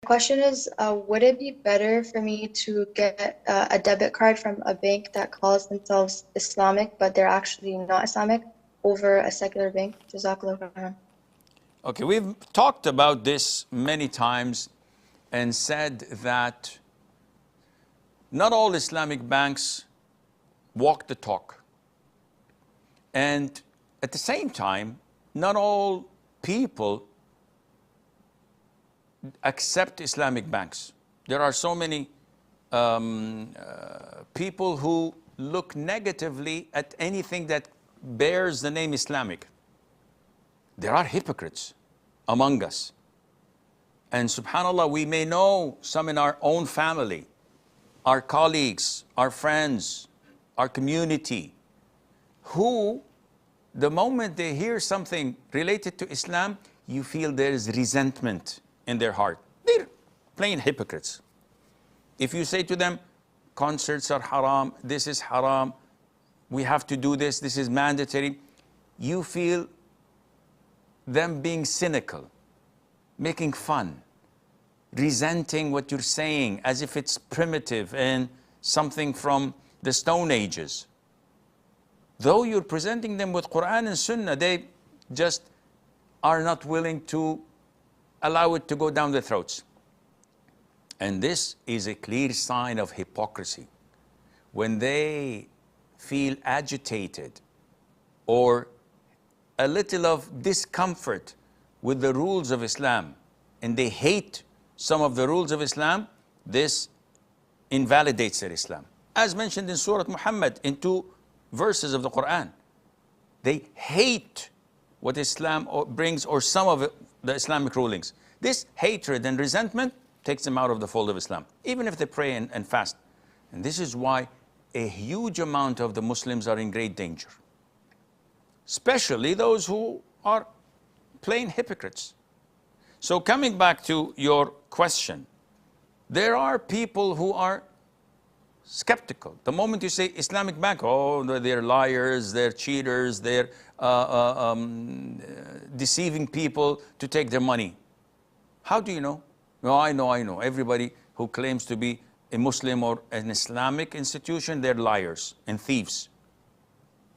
Question is, would it be better for me to get a debit card from a bank that calls themselves Islamic, but they're actually not Islamic, over a secular bank? Jazakallah khairan. Okay, we've talked about this many times and said that not all Islamic banks walk the talk. And at the same time, not all people accept Islamic banks. There are so many people who look negatively at anything that bears the name Islamic. There are hypocrites among us. And subhanAllah, we may know some in our own family, our colleagues, our friends, our community, who the moment they hear something related to Islam, you feel there is resentment in their heart. They're plain hypocrites. If you say to them, concerts are haram, this is haram, we have to do this, this is mandatory, you feel them being cynical, making fun, resenting what you're saying as if it's primitive and something from the Stone Ages. Though you're presenting them with Quran and Sunnah, they just are not willing to allow it to go down their throats. And this is a clear sign of hypocrisy. When they feel agitated or a little of discomfort with the rules of Islam, and they hate some of the rules of Islam, this invalidates their Islam. As mentioned in Surah Muhammad, in 2 verses of the Quran, they hate what Islam brings or some of the Islamic rulings. This hatred and resentment takes them out of the fold of Islam, even if they pray and fast. And this is why a huge amount of the Muslims are in great danger, especially those who are plain hypocrites. So coming back to your question, there are people who are skeptical. The moment you say Islamic bank, oh, they're liars, they're cheaters, they're deceiving people to take their money. How do you know? No, I know. Everybody who claims to be a Muslim or an Islamic institution, they're liars and thieves.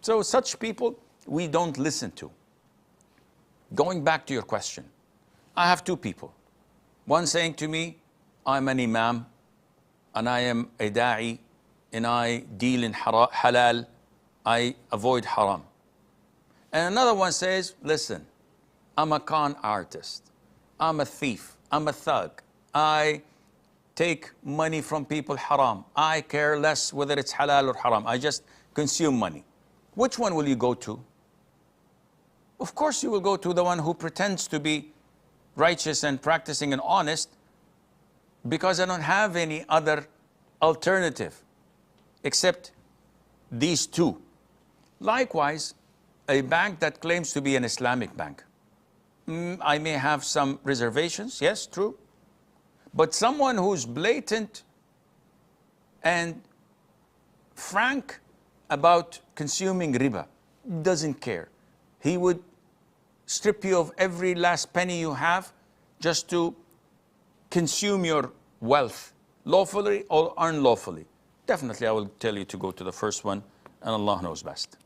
So such people we don't listen to. Going back to your question, I have 2 people. One saying to me, I'm an imam and I am a da'i and I deal in halal, I avoid haram. And another one says, listen, I'm a con artist, I'm a thief, I'm a thug, I take money from people haram, I care less whether it's halal or haram, I just consume money. Which one will you go to? Of course you will go to the one who pretends to be righteous and practicing and honest, because I don't have any other alternative except these 2. Likewise, a bank that claims to be an Islamic bank. I may have some reservations, yes, true. But someone who's blatant and frank about consuming riba, doesn't care. He would strip you of every last penny you have just to consume your wealth, lawfully or unlawfully. Definitely I will tell you to go to the first one, and Allah knows best.